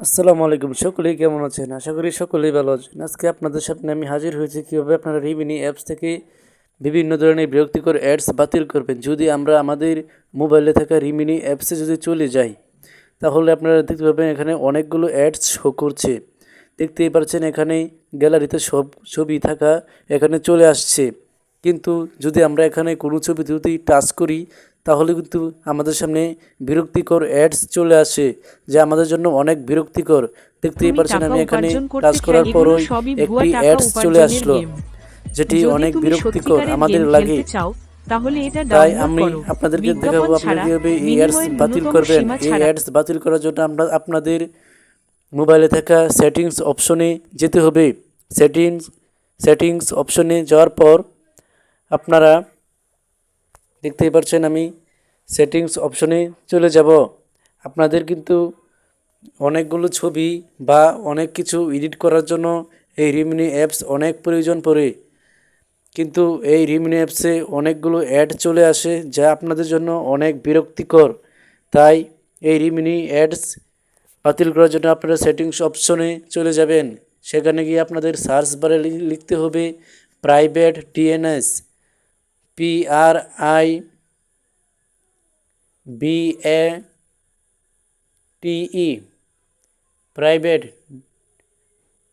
আসসালামু আলাইকুম, সকলেই কেমন আছেন? আশা করি সকলেই ভালো আছেন। আজকে আপনাদের সামনে আমি হাজির হয়েছি কীভাবে আপনারা রিমিনি অ্যাপস থেকে বিভিন্ন ধরনের বিরক্তিকর অ্যাডস বাতিল করবেন। যদি আমরা আমাদের মোবাইলে থাকা রিমিনি অ্যাপসে যদি চলে যাই, তাহলে আপনারা দেখতে পাবেন এখানে অনেকগুলো অ্যাডস শো করছে। দেখতেই পাচ্ছেন এখানে গ্যালারিতে সব ছবি থাকা এখানে চলে আসছে। কিন্তু যদি আমরা এখানে কোনো ছবি যদি টাচ করি, তাহলে কিন্তু আমাদের সামনে বিরক্তিকর অ্যাডস চলে আসে, যা আমাদের জন্য অনেক বিরক্তিকর। দেখতেই তুমি পাচ্ছেন টাকা আমি এখানে উপার্জন করতে টাচ চাই, করার এগুলো পরই সবই ভুয়া একটি টাকা অ্যাডস চলে উপার্জনের আসলো, গেম। যেটি যদি অনেক তুমি বিরক্তিকর সত্যিকারের আমাদের গেম লাগে। খেলতে চাও, তাহলে এটা তাই ডাউনলোড আমি করো। আপনাদেরকে দেখাবো বিজ্ঞাপন আপনারা ছাড়া, কীভাবে এই অ্যাডস বিনিময়ের বাতিল ন্যূনতম করবেন। সীমা এই ছাড়া। অ্যাডস বাতিল করার জন্য আপনাদের মোবাইলে থাকা সেটিংস অপশনে যেতে হবে। সেটিংস অপশনে যাওয়ার পর আপনারা দেখতেই পাচ্ছেন আমি সেটিংস অপশনে চলে যাব। আপনাদের কিন্তু অনেকগুলো ছবি বা অনেক কিছু এডিট করার জন্য এই রিমিনি অ্যাপস অনেক প্রয়োজন পড়ে। কিন্তু এই রিমিনি অ্যাপসে অনেকগুলো অ্যাড চলে আসে, যা আপনাদের জন্য অনেক বিরক্তিকর। তাই এই রিমিনি অ্যাডস বাতিল করার জন্য আপনারা সেটিংস অপশনে চলে যাবেন। সেখানে গিয়ে আপনাদের সার্চ বারে লিখতে হবে private DNS, PRIVATE, private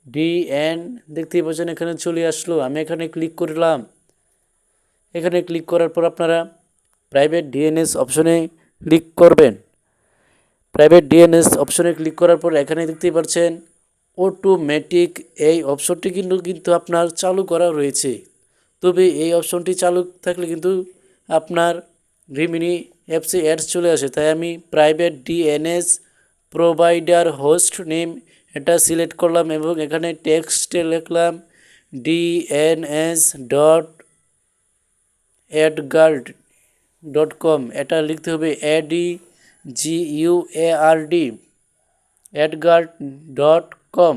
DN. দেখতেই পাচ্ছেন এখানে চলে আসলো। আমি এখানে ক্লিক করলাম। এখানে ক্লিক করার পর আপনারা প্রাইভেট ডিএনএস অপশনে ক্লিক করবেন। প্রাইভেট ডিএনএস অপশনে ক্লিক করার পর এখানে দেখতেই পাচ্ছেন অটোমেটিক, এই অপশনটি কিন্তু আপনার চালু করা রয়েছে। তবে এই অপশনটি চালু থাকলে কিন্তু আপনার রিমিনি অ্যাপসে অ্যাডস চলে আসে। তাই আমি private DNS provider host name এটা সিলেক্ট করলাম এবং এখানে টেক্সটে লিখলাম dns.adgard.com। এটা লিখতে হবে ADGUARD adgard.com।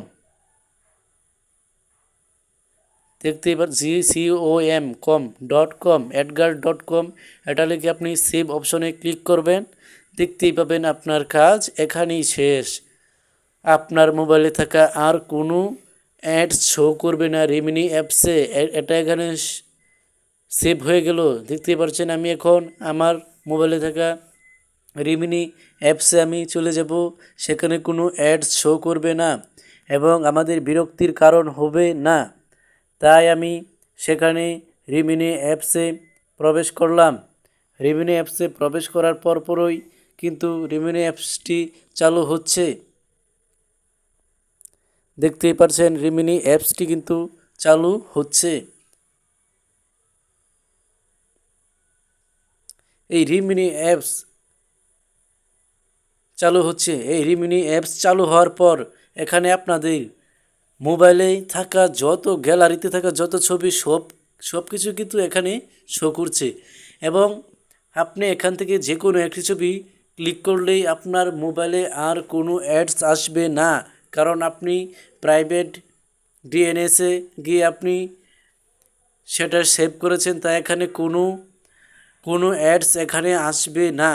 দেখতেই পাচ্ছি COM.com adgard.com। এটা লিখে আপনি সেভ অপশনে ক্লিক করবেন। দেখতেই পাবেন আপনার কাজ এখানেই শেষ। আপনার মোবাইলে থাকা আর কোনো অ্যাডস শো করবে না রিমিনি অ্যাপসে। এটা এখানে সেভ হয়ে গেল। দেখতেই পাচ্ছেন আমি এখন আমার মোবাইলে থাকা রিমিনি অ্যাপসে আমি চলে যাব। সেখানে কোনো অ্যাডস শো করবে না এবং আমাদের বিরক্তির কারণ হবে না। তাই আমি সেখানে রিমিনি অ্যাপসে প্রবেশ করলাম। রিমিনি অ্যাপসে প্রবেশ করার পরপরই কিন্তু রিমিনি অ্যাপসটি চালু হচ্ছে। দেখতেই পাচ্ছেন রিমিনি অ্যাপসটি কিন্তু চালু হচ্ছে। এই রিমিনি অ্যাপস চালু হচ্ছে। এই রিমিনি অ্যাপস চালু হওয়ার পর এখানে আপনাদের মোবাইলে থাকা যত গ্যালারিতে থাকা যত ছবি সব কিছু কিন্তু এখানে শো করছে এবং আপনি এখান থেকে যে কোনো একটি ছবি ক্লিক করলেই আপনার মোবাইলে আর কোনো অ্যাডস আসবে না, কারণ আপনি প্রাইভেট ডিএনএসে গিয়ে আপনি সেটা সেভ করেছেন। তাই এখানে কোনো অ্যাডস এখানে আসবে না।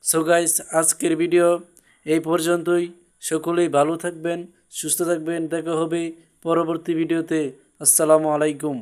সো গাইস, আজকের ভিডিও এই পর্যন্তই। সকলেই ভালো থাকবেন, সুস্থ থাকবেন। দেখা হবে পরবর্তী ভিডিওতে। আসসালামু আলাইকুম।